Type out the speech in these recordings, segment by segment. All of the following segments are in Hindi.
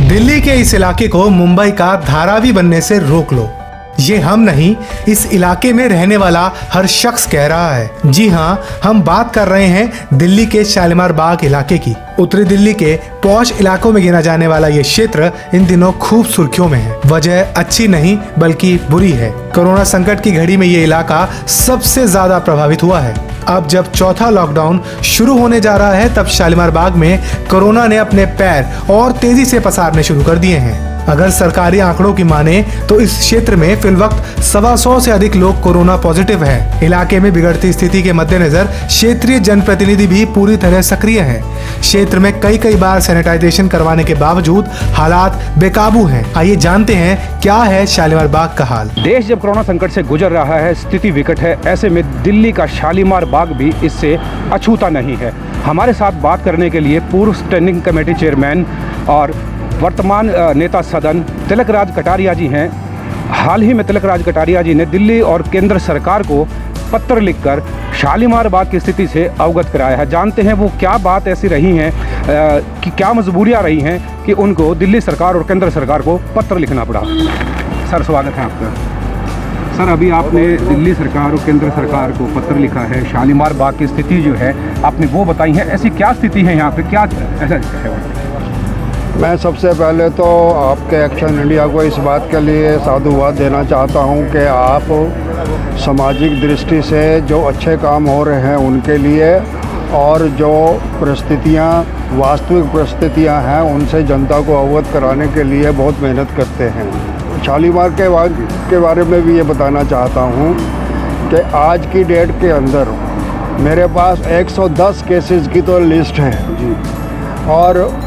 दिल्ली के इस इलाके को मुंबई का धारावी बनने से रोक लो, ये हम नहीं, इस इलाके में रहने वाला हर शख्स कह रहा है। जी हाँ, हम बात कर रहे हैं दिल्ली के शालीमार बाग इलाके की। उत्तरी दिल्ली के पॉश इलाकों में गिना जाने वाला ये क्षेत्र इन दिनों खूब सुर्खियों में है। वजह अच्छी नहीं बल्कि बुरी है। कोरोना संकट की घड़ी में ये इलाका सबसे ज्यादा प्रभावित हुआ है। अब जब चौथा लॉकडाउन शुरू होने जा रहा है, तब शालीमार बाग में कोरोना ने अपने पैर और तेजी से पसारने शुरू कर दिए हैं। अगर सरकारी आंकड़ों की माने तो इस क्षेत्र में फिलवक्त 125 से अधिक लोग कोरोना पॉजिटिव हैं। इलाके में बिगड़ती स्थिति के मद्देनजर क्षेत्रीय जनप्रतिनिधि भी पूरी तरह सक्रिय हैं। क्षेत्र में कई बार सैनिटाइजेशन करवाने के बावजूद हालात बेकाबू हैं। आइए जानते हैं क्या है शालीमार बाग का हाल। देश जब कोरोना संकट से गुजर रहा है, स्थिति विकट है, ऐसे में दिल्ली का शालीमार बाग भी इससे अछूता नहीं है। हमारे साथ बात करने के लिए पूर्व स्टैंडिंग कमेटी चेयरमैन और वर्तमान नेता सदन तिलक राज कटारिया जी हैं। हाल ही में तिलक राज कटारिया जी ने दिल्ली और केंद्र सरकार को पत्र लिखकर शालीमार बाग की स्थिति से अवगत कराया है। जानते हैं वो क्या बात ऐसी रही हैं कि क्या मजबूरियां रही हैं कि उनको दिल्ली सरकार और केंद्र सरकार को पत्र लिखना पड़ा। सर, स्वागत है आपका। सर, अभी आपने दिल्ली सरकार और केंद्र सरकार को पत्र लिखा है। शालीमार बाग की स्थिति जो है आपने वो बताई है, ऐसी क्या स्थिति है यहाँ पे, क्या ऐसा है? मैं सबसे पहले तो आपके एक्शन इंडिया को इस बात के लिए साधुवाद देना चाहता हूं कि आप सामाजिक दृष्टि से जो अच्छे काम हो रहे हैं उनके लिए, और जो परिस्थितियां, वास्तविक परिस्थितियां हैं, उनसे जनता को अवगत कराने के लिए बहुत मेहनत करते हैं। शालीमार के बाग के बारे में भी ये बताना चाहता हूं कि आज की डेट के अंदर मेरे पास 110 केसेस की तो लिस्ट है जी, और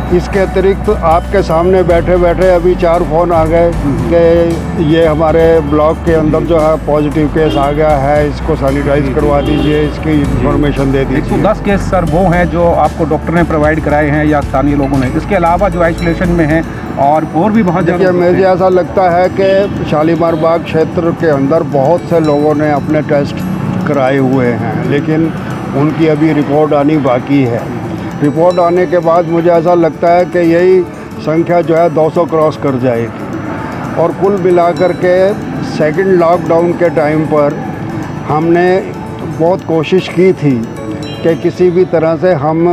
इसके अतिरिक्त आपके सामने बैठे बैठे अभी 4 फ़ोन आ गए कि ये हमारे ब्लॉक के अंदर जो है पॉजिटिव केस आ गया है, इसको सैनिटाइज करवा दीजिए, इसकी इंफॉर्मेशन दे दीजिए। 110 केस सर वो हैं जो आपको डॉक्टर ने प्रोवाइड कराए हैं या स्थानीय लोगों ने, इसके अलावा जो आइसोलेशन में हैं और भी बहुत ज़्यादा। मुझे ऐसा लगता है कि शालीमार बाग क्षेत्र के अंदर बहुत से लोगों ने अपने टेस्ट कराए हुए हैं, लेकिन उनकी अभी रिपोर्ट आनी बाकी है। रिपोर्ट आने के बाद मुझे ऐसा लगता है कि यही संख्या जो है 200 क्रॉस कर जाएगी। और कुल मिलाकर के सेकंड लॉकडाउन के टाइम पर हमने बहुत कोशिश की थी कि किसी भी तरह से हम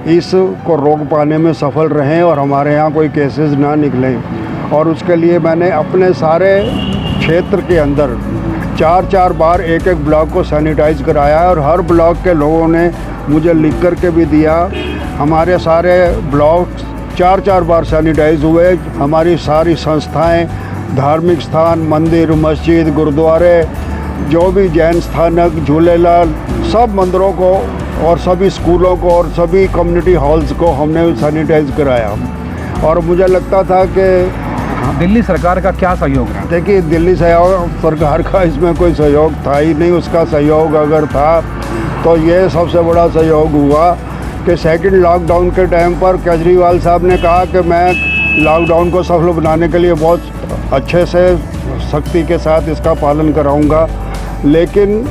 इसको रोक पाने में सफल रहें और हमारे यहाँ कोई केसेस ना निकलें। और उसके लिए मैंने अपने सारे क्षेत्र के अंदर 4 बार एक ब्लॉक को सैनिटाइज कराया है, और हर ब्लॉक के लोगों ने मुझे लिख कर के भी दिया। हमारे सारे ब्लॉक 4 बार सैनिटाइज हुए। हमारी सारी संस्थाएं, धार्मिक स्थान, मंदिर, मस्जिद, गुरुद्वारे, जो भी जैन स्थानक, झूलेलाल, सब मंदिरों को और सभी स्कूलों को और सभी कम्युनिटी हॉल्स को हमने सैनिटाइज कराया। और मुझे लगता था कि दिल्ली सरकार का क्या सहयोग है? देखिए, दिल्ली सरकार का इसमें कोई सहयोग था ही नहीं। उसका सहयोग अगर था तो ये सबसे बड़ा सहयोग हुआ कि सेकंड लॉकडाउन के टाइम पर केजरीवाल साहब ने कहा कि मैं लॉकडाउन को सफल बनाने के लिए बहुत अच्छे से सख्ती के साथ इसका पालन कराऊंगा। लेकिन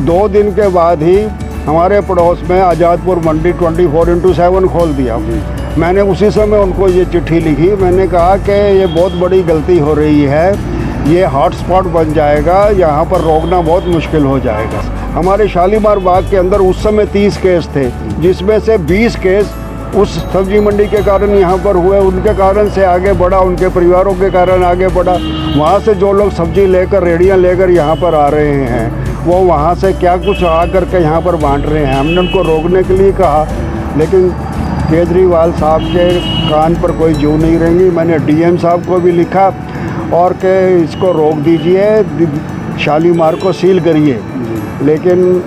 2 दिन के बाद ही हमारे पड़ोस में आज़ादपुर मंडी 24x7 खोल दिया। मैंने उसी समय उनको ये चिट्ठी लिखी। मैंने कहा कि ये बहुत बड़ी गलती हो रही है, ये हॉटस्पॉट बन जाएगा, यहाँ पर रोकना बहुत मुश्किल हो जाएगा। हमारे शालीमार बाग के अंदर उस समय 30 केस थे, जिसमें से 20 केस उस सब्जी मंडी के कारण यहाँ पर हुए, उनके कारण से आगे बढ़ा, उनके परिवारों के कारण आगे बढ़ा। वहाँ से जो लोग सब्जी लेकर, रेहड़ियाँ लेकर यहाँ पर आ रहे हैं, वो वहाँ से क्या कुछ आ कर के यहाँ पर बांट रहे हैं। हमने उनको रोकने के लिए कहा, लेकिन केजरीवाल साहब के कान पर कोई जू नहीं रहेंगी। मैंने डीएम साहब को भी लिखा और कि इसको रोक दीजिए, शालीमार को सील करिए, लेकिन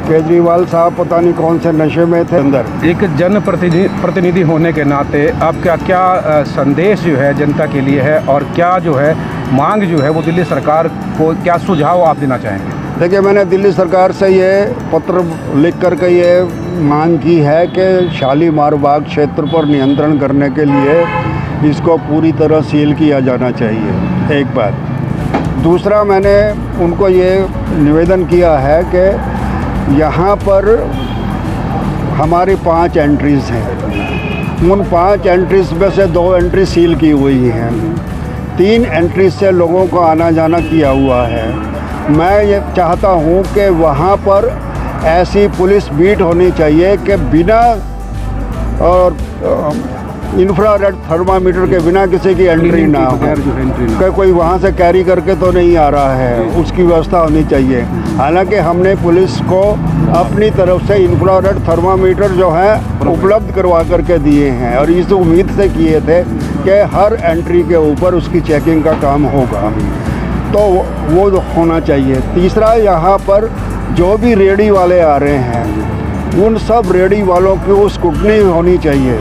केजरीवाल साहब पता नहीं कौन से नशे में थे अंदर। एक जन प्रतिनिधि होने के नाते आपका क्या संदेश जो है जनता के लिए है, और क्या जो है मांग जो है वो दिल्ली सरकार को, क्या सुझाव आप देना चाहेंगे? देखिए, मैंने दिल्ली सरकार से ये पत्र लिख कर के ये मांग की है कि शालीमार बाग क्षेत्र पर नियंत्रण करने के लिए इसको पूरी तरह सील किया जाना चाहिए, एक बात। दूसरा, मैंने उनको ये निवेदन किया है कि यहाँ पर हमारी 5 एंट्रीज़ हैं, उन 5 एंट्रीज में से 2 एंट्री सील की हुई हैं, 3 एंट्री से लोगों को आना जाना किया हुआ है। मैं ये चाहता हूँ कि वहाँ पर ऐसी पुलिस बीट होनी चाहिए कि बिना और इंफ्रारेड थर्मामीटर के बिना किसी की एंट्री ना हो, कि कोई वहाँ से कैरी करके तो नहीं आ रहा है, उसकी व्यवस्था होनी चाहिए। हालांकि हमने पुलिस को अपनी तरफ से इंफ्रारेड थर्मामीटर जो है उपलब्ध करवा करके दिए हैं और इस उम्मीद से किए थे कि हर एंट्री के ऊपर उसकी चेकिंग का काम होगा, तो वो होना चाहिए। तीसरा, यहाँ पर जो भी रेडी वाले आ रहे हैं उन सब रेडी वालों की स्क्रूटनी होनी चाहिए।